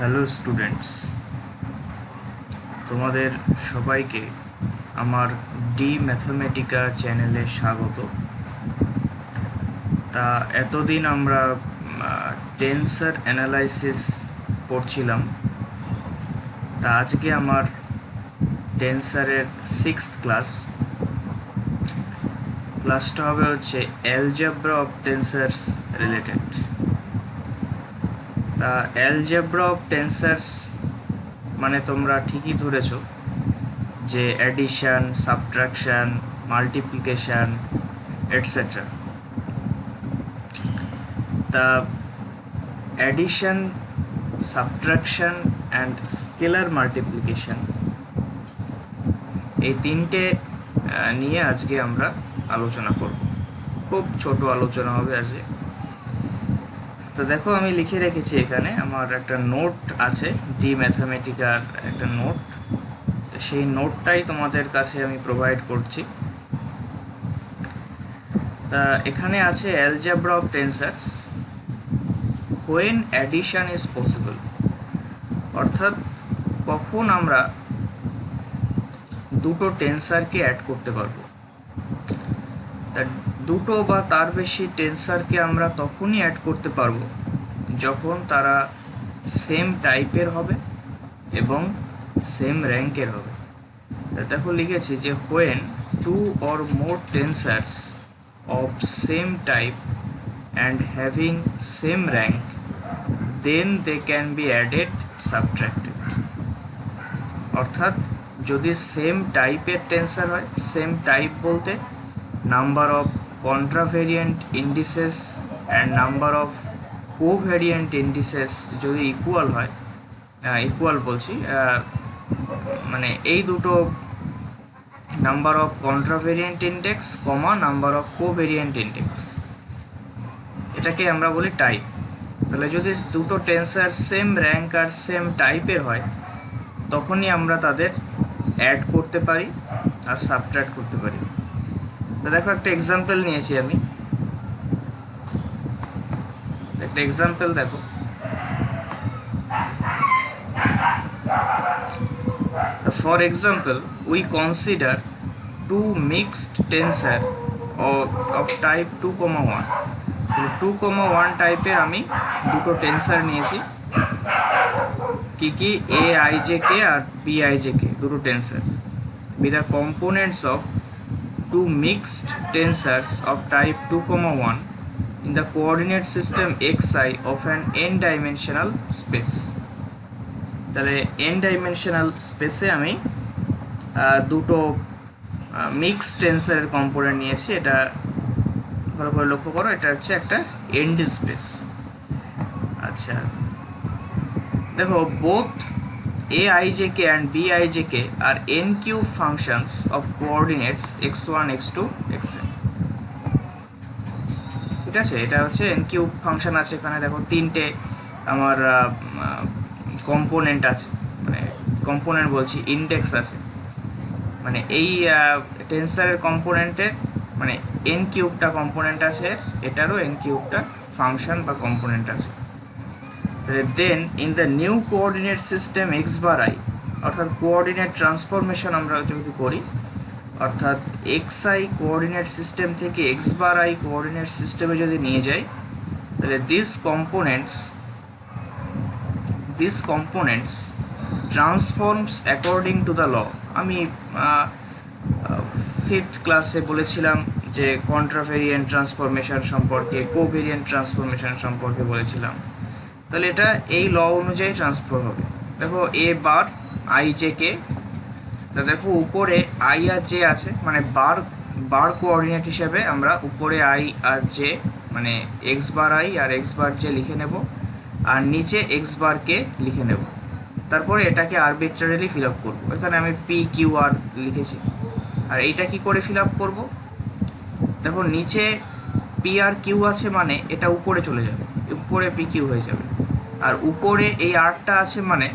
Hello students, তোমাদের সবাইকে আমার ডি ম্যাথমেটিকা চ্যানেলে স্বাগত। তা এতদিন আমরা টেন্সার অ্যানালাইসিস পড়ছিলাম। তা আজকে আমার টেন্সারের 6th ক্লাসটা হবে হচ্ছে অ্যালজেব্রা অফ টেন্সার্স রিলেটেড। তা অ্যালজেব্রা অফ টেন্সার্স মানে তোমরা ঠিকই ধরেছ যে অ্যাডিশন, সাবট্রাকশন, মাল্টিপ্লিকেশন এটসেট্রা। তা addition, subtraction and scalar multiplication, এই তিনটে নিয়ে আজকে আমরা আলোচনা করব। খুব ছোট আলোচনা হবে আজকে। তো দেখো, আমি লিখে রেখেছি এখানে, আমার একটা নোট আছে, ডি ম্যাথামেটিকার একটা নোট। তো সেই নোটটাই তোমাদের কাছে আমি প্রোভাইড করছি। তা এখানে আছে algebra of tensors when addition is possible, অর্থাৎ কখন আমরা দুটো টেন্সারকে অ্যাড করতে পারবো। তা দুটো বা তার বেশি টেন্সারকে আমরা তখনই অ্যাড করতে পারবো যখন তারা সেম টাইপের হবে এবং সেম র্যাঙ্কের হবে। দেখো লিখেছি যে when two or more tensors of same type and having same rank then they can be added subtracted. অর্থাৎ যদি সেম টাইপের টেন্সার হয়, সেম টাইপ বলতে number of contravariant indices and number of covariant indices যদি equal হয়, equal বলছি মানে এই দুটো number of contravariant index comma number of covariant index, এটাকে আমরা বলি টাইপ। তাহলে যদি দুটো টেন্সার সেম র্যাঙ্ক আর সেম টাইপের হয়, তখনই আমরা তাদের অ্যাড করতে পারি আর সাবট্রাক্ট করতে পারি। তো দেখো, একটা এক্সাম্পল নিয়েছি আমি, একটা এক্সাম্পল দেখো। For example, we consider two mixed tensor of type 2,1. 2,1 টাইপের আমি দুটো টেন্সার নিয়েছি, কি কি AIJK আর BIJK, দুটো টেন্সার with the components of two mixed tensors of type 2,1 in the coordinate system xi of an n-dimensional space. তাহলে n ডাইমেনশনাল স্পেসে আমি দুটো মিক্সড টেন্সারের কম্পোনেন্ট নিয়েছি। এটা ভালো করে লক্ষ্য করো, এটা হচ্ছে একটা এন্ড স্পেস। আচ্ছা দেখো, বোথ AIJK and BIJK আর n cube functions of coordinates x1, x2, xn। ঠিক আছে, এটা হচ্ছে n কিউব ফাংশন আছে এখানে। দেখো তিনটে আমার কম্পোনেন্ট আছে, মানে কম্পোনেন্ট বলছি, ইন্ডেক্স আছে। মানে এই টেন্সারের কম্পোনেন্টের মানে n কিউবটা কম্পোনেন্ট আছে, এটারও n কিউবটা ফাংশন বা কম্পোনেন্ট আছে। Then in the new coordinate system x bar i, অর্থাৎ কোঅর্ডিনেট ট্রান্সফরমেশন আমরা যদি করি, অর্থাৎ xi কোঅর্ডিনেট সিস্টেম থেকে x বার i কোঅর্ডিনেট সিস্টেমে যদি নিয়ে যাই, তাহলে this components transforms according to the law. আমি 5th ক্লাসে বলেছিলাম যে কন্ট্রাভেরিয়েন্ট ট্রান্সফরমেশন সম্পর্কে, কোভেরিয়েন্ট ট্রান্সফরমেশন সম্পর্কে বলেছিলাম। তাহলে এটা এই ল অনুযায়ী ট্রান্সফার হবে। দেখো এ বার IJK, তা দেখো উপরে i আর j আছে, মানে বার কোঅর্ডিনেট হিসেবে আমরা উপরে i আর j মানে x bar i R x bar j লিখে নেব, আর নিচে x বার k লিখে নেব। তারপরে এটাকে আরবিট্রারিলি ফিল আপ করবো। এখানে আমি PQR লিখেছি। আর এইটা কি করে ফিল আপ করবো? দেখো নিচে P আর Q আছে, মানে এটা উপরে চলে যাবে, উপরে PQ হয়ে যাবে। আর উপরে এই আরটা আছে, মানে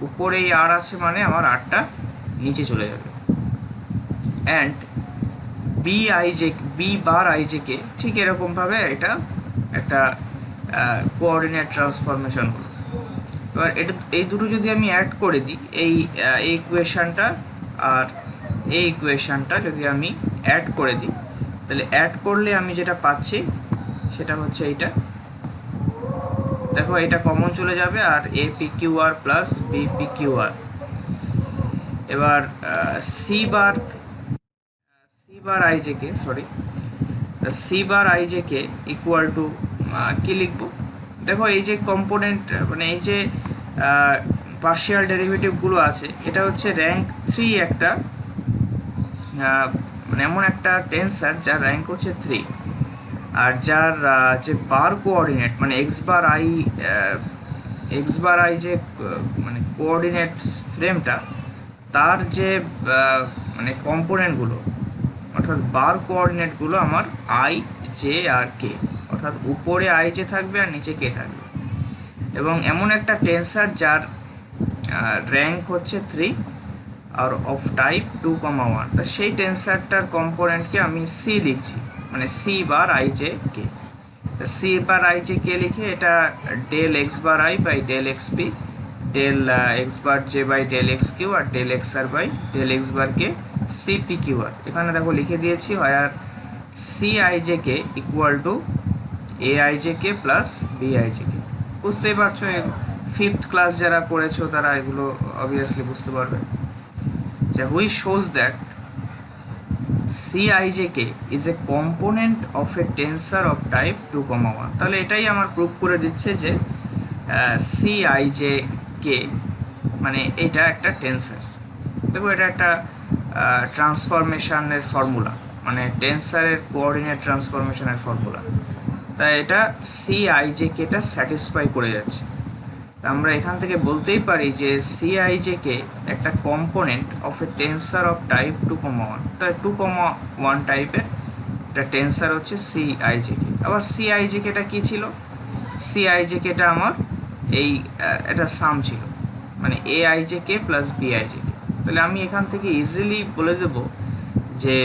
উপরে এই আর আছে, মানে আমার আরটা নিচে চলে যাবে। অ্যান্ড বি বার IJK ঠিক এরকমভাবে এটা একটা কোঅর্ডিনেট ট্রান্সফরমেশন হলো। এবার এই দুটো যদি আমি অ্যাড করে দিই, এই ইকুয়েশানটা আর এই ইকুয়েশানটা যদি আমি অ্যাড করে দিই, তাহলে অ্যাড করলে আমি যেটা পাচ্ছি সেটা হচ্ছে এইটা। দেখো এটা কমন চলে যাবে, আর A P Q R plus B P Q R. এবার C bar I J K equal to কী লিখবো? দেখো এই যে কম্পোনেন্ট, মানে এই যে পার্শিয়াল ডেরিভেটিভগুলো আছে, এটা হচ্ছে র্যাঙ্ক 3 একটা, মানে এমন একটা টেন্সার যার র্যাঙ্ক হচ্ছে 3, আর যার যে বার কোঅর্ডিনেট মানে এক্স বার আই যে মানে কোঅর্ডিনেট ফ্রেমটা, তার যে মানে কম্পোনেন্টগুলো অর্থাৎ বার কোঅর্ডিনেটগুলো আমার আই, জে আর কে, অর্থাৎ উপরে আই জে থাকবে আর নিচে কে থাকবে। এবং এমন একটা টেন্সার যার র্যাঙ্ক হচ্ছে 3 আর অফ টাইপ 2,1, তা সেই টেন্সারটার কম্পোনেন্টকে আমি সি লিখছি, মানে C bar I J K. C bar I J K লিখে এটা del X bar I by del X P, del X bar J by del X Q, আর del X R by del X bar K C P Q R. এখানে দেখো লিখে দিয়েছি, হয় আর C I J K equal to A I J K plus B I J K. বুঝতেই পারছো, 5th class যারা করেছো তারা এগুলো অবভিয়াসলি বুঝতে পারবে। যে which shows that Cijk is a component of a tensor of type 2,1। তাহলে এটাই আমার প্রুভ করে দিচ্ছে যে Cijk মানে এটা একটা টেন্সার। দেখো এটা একটা ট্রান্সফরমেশনের ফর্মুলা, মানে টেন্সারের কোঅর্ডিনেট ট্রান্সফরমেশনের ফর্মুলা। তাই এটা Cijটা স্যাটিসফাই করে যাচ্ছে। আমরা এখান থেকে বলতেই পারি যে Cijk একটা component of a tensor of type 2,1। তাই 2,1 টাইপের একটা টেন্সার হচ্ছে Cijk। আবার Cijটা কী ছিল? Cijটা আমার এই একটা সাম ছিল, মানে Aijk প্লাস Bijk। তাহলে আমি এখান থেকে ইজিলি বলে দেব যে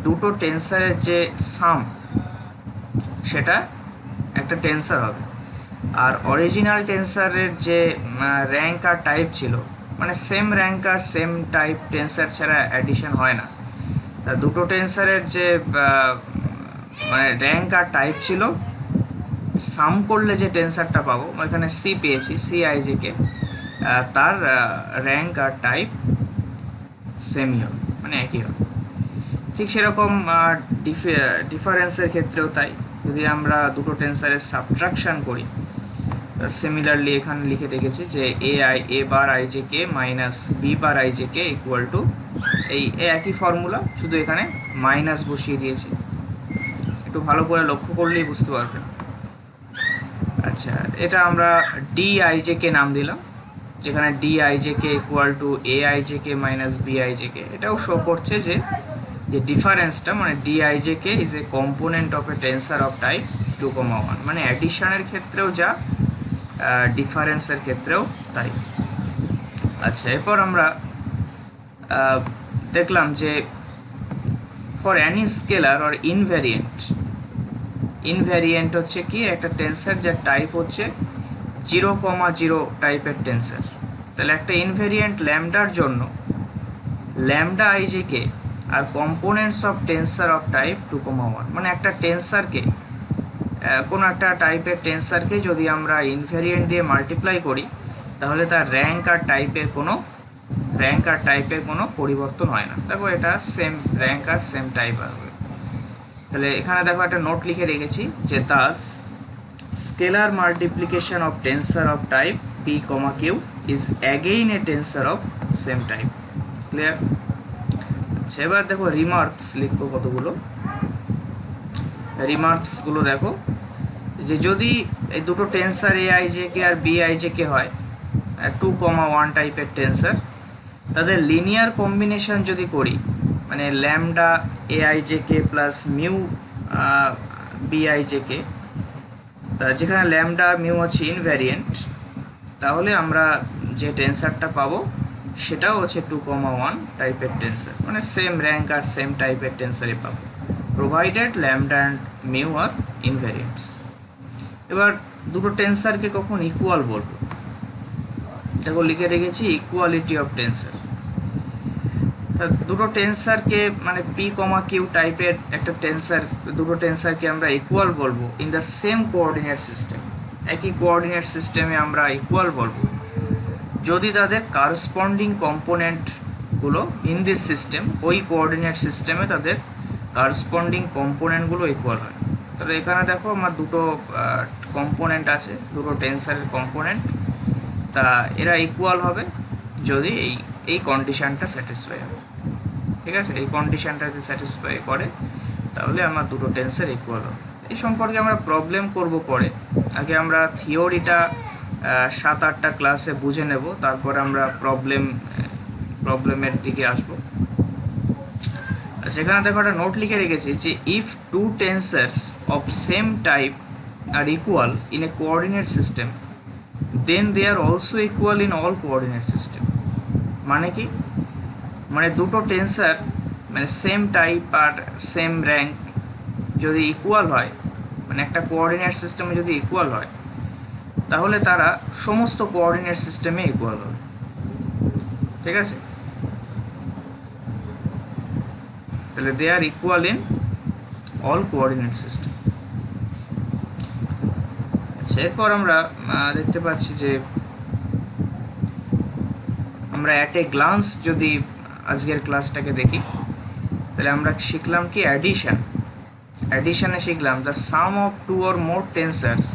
দুটো টেন্সারের যে সাম সেটা একটা টেন্সার হবে। আর অরিজিনাল টেন্সারের যে র্যাঙ্ক আর টাইপ ছিল, মানে সেম র্যাঙ্ক আর সেম টাইপ টেন্সার ছাড়া অ্যাডিশন হয় না। তা দুটো টেন্সারের যে মানে র্যাঙ্ক আর টাইপ ছিল, সাম করলে যে টেন্সারটা পাবো, এখানে সি পেয়েছি Cijk, তার র্যাঙ্ক আর টাইপ সেমই হবে, মানে একই হবে। ঠিক সেরকম ডিফারেন্সের ক্ষেত্রেও তাই, যদি আমরা দুটো টেন্সারের সাবট্রাকশান করি, সিমিলারলি এখানে লিখে রেখেছি যে A bar I J K minus B bar I J K equal to এই একই ফর্মুলা, শুধু এখানে মাইনাস বসিয়ে দিয়েছি। একটু ভালো করে লক্ষ্য করলেই বুঝতে পারবেন। আচ্ছা, এটা আমরা ডি আই জে কে নাম দিলাম, যেখানে D I J K equal to A I J K minus B I J K. এটাও শো করছে যে ডিফারেন্সটা, মানে D I J K is a component of a tensor of type 2,1, মানে অ্যাডিশনের ক্ষেত্রেও যা, ডিফারেন্সের ক্ষেত্রেও তাই। আচ্ছা, এরপর আমরা দেখলাম যে for Annie scalar or invariant হচ্ছে কি একটা টেন্সার যার টাইপ হচ্ছে 0,0 টাইপের টেন্সার। তাহলে একটা ইনভ্যারিয়েন্ট ল্যামডার জন্য ল্যামডা আইজেকে আর components of tensor of type 2,1, মানে একটা টেন্সারকে, কোনো একটা টাইপের টেন্সারকে যদি আমরা ইনভ্যারিয়েন্ট দিয়ে মাল্টিপ্লাই করি, তাহলে তার র্যাঙ্ক আর টাইপের কোনো পরিবর্তন হয় না। দেখো এটা সেম র্যাঙ্ক আর সেম টাইপ হবে। তাহলে এখানে দেখো একটা নোট লিখে রেখেছি যে thus scalar multiplication of tensor of type p, q is again a tensor of same type. Clear? আচ্ছা, এবার দেখো রিমার্কস লিখবো কতগুলো। রিমার্কসগুলো দেখো যে যদি এই দুটো টেন্সার Aijk আর Bijk হয়, 2,1 টাইপের টেন্সার, তাদের লিনিয়ার কম্বিনেশন যদি করি, মানে lambda Aijk plus mu Bijk, তা যেখানে ল্যামডা মিউ হচ্ছে ইনভ্যারিয়েন্ট, তাহলে আমরা যে টেন্সারটা পাবো সেটাও হচ্ছে 2,1 টাইপের টেন্সার, মানে সেম র্যাঙ্ক আর সেম টাইপের টেন্সারই পাবো, প্রোভাইডেড ল্যামডা অ্যান্ড মিউ আর ইনভ্যারিয়েন্টস। এবার দুটো টেন্সারকে কখন ইকুয়াল বলবো? দেখো লিখে রেখেছি ইকুয়ালিটি অফ টেন্সার। দুটো টেন্সারকে মানে পি কমা কিউ টাইপের একটা টেন্সার, দুটো টেন্সারকে আমরা ইকুয়াল বলবো in the same coordinate system. একই কোঅর্ডিনেট সিস্টেমে আমরা ইকুয়াল বলবো যদি তাদের কারসপন্ডিং কম্পোনেন্টগুলো ইন দিস সিস্টেম, ওই কোঅর্ডিনেট সিস্টেমে তাদের কারসপন্ডিং কম্পোনেন্টগুলো ইকুয়াল হয়। তাহলে এখানে দেখো আমার দুটো কম্পোনেন্ট আছে, দুটো টেন্সারের কম্পোনেন্ট, তা এরা ইকুয়াল হবে যদি এই কন্ডিশানটা স্যাটিসফাই হবে। ঠিক আছে, এই কন্ডিশানটা যদি স্যাটিসফাই করে তাহলে আমার দুটো টেন্সার ইকুয়াল হবে। এই সম্পর্কে আমরা প্রবলেম করব পরে, আগে আমরা থিওরিটা 7-8টা ক্লাসে বুঝে নেব, তারপর আমরা প্রবলেমের দিকে আসবো। সেখানে দেখো একটা নোট লিখে রেখেছি যে if two tensors of same type are equal in a coordinate system then they are also equal in all coordinate system. মানে কি, মানে দুটো টেন্সার মানে সেম টাইপ আর সেম র্যাঙ্ক যদি ইকুয়াল হয়, মানে একটা কোঅর্ডিনেট সিস্টেমে যদি ইকুয়াল হয়, তাহলে তারা সমস্ত কোঅর্ডিনেট সিস্টেমে ইকুয়াল হবে। ঠিক আছে, তাহলে they are equal in all coordinate system. আচ্ছা, এরপর আমরা দেখতে পাচ্ছি যে আমরা অ্যাট এ গ্লান্স যদি আজকের ক্লাসটাকে দেখি, তাহলে আমরা শিখলাম কি অ্যাডিশনে শিখলাম the sum of two or more tensors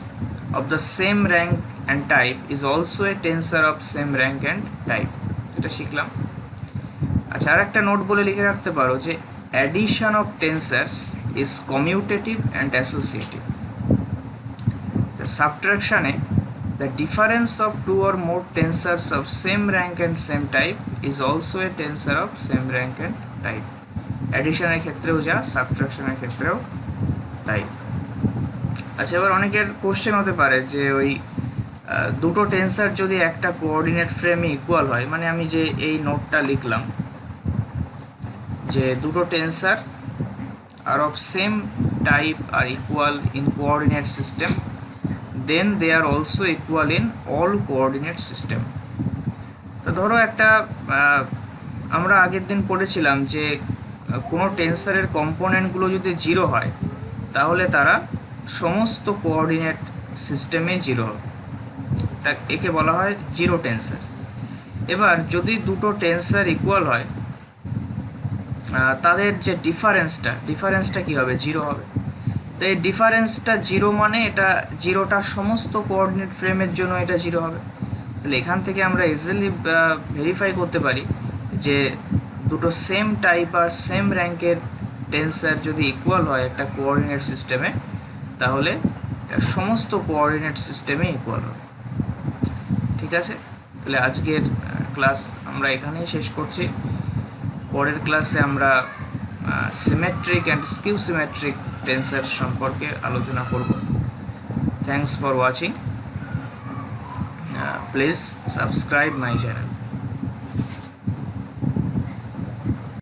of the same rank and type is also a tensor of same rank and type, এটা শিখলাম। আচ্ছা, আর একটা নোট বলে লিখে রাখতে পারো যে addition of tensors is commutative and associative. সাবট্রাকশনে the difference of two or more tensors of same rank and same type is also a tensor of same rank and type. অ্যাডিশনের ক্ষেত্রেও যা, সাবট্রাকশনের ক্ষেত্রেও তাই। আচ্ছা, এবার অনেকের কোশ্চেন হতে পারে যে ওই দুটো টেন্সার যদি একটা কোঅর্ডিনেট ফ্রেমে ইকুয়াল হয়, মানে আমি যে এই নোটটা লিখলাম যে দুটো tensor are of same type are equal in coordinate system then they are also equal in all coordinate system. তো ধরো একটা আমরা আগের দিন পড়েছিলাম যে কোনো টেন্সারের কম্পোনেন্টগুলো যদি 0 হয় তাহলে তারা সমস্ত কোঅর্ডিনেট সিস্টেমে 0 হবে, তা একে বলা হয় জিরো টেন্সার। এবার যদি দুটো টেন্সার ইকুয়াল হয়, তাদের যে ডিফারেন্সটা কী হবে, 0 হবে। তো এই ডিফারেন্সটা 0 মানে এটা 0টা সমস্ত কোঅর্ডিনেট ফ্রেমের জন্য এটা 0 হবে। তাহলে এখান থেকে আমরা ইজিলি ভেরিফাই করতে পারি যে দুটো সেম টাইপ আর সেম র্যাঙ্কের টেন্সার যদি ইকুয়াল হয় একটা কোঅর্ডিনেট সিস্টেমে, তাহলে সমস্ত কোঅর্ডিনেট সিস্টেমে ইকুয়াল হবে। ঠিক আছে, তাহলে আজকের ক্লাস আমরা এখানেই শেষ করছি। পরের ক্লাসে আমরা সিমেট্রিক অ্যান্ড স্কিউ সিমেট্রিক টেন্সার সম্পর্কে আলোচনা করব। Thanks for watching, please subscribe my channel.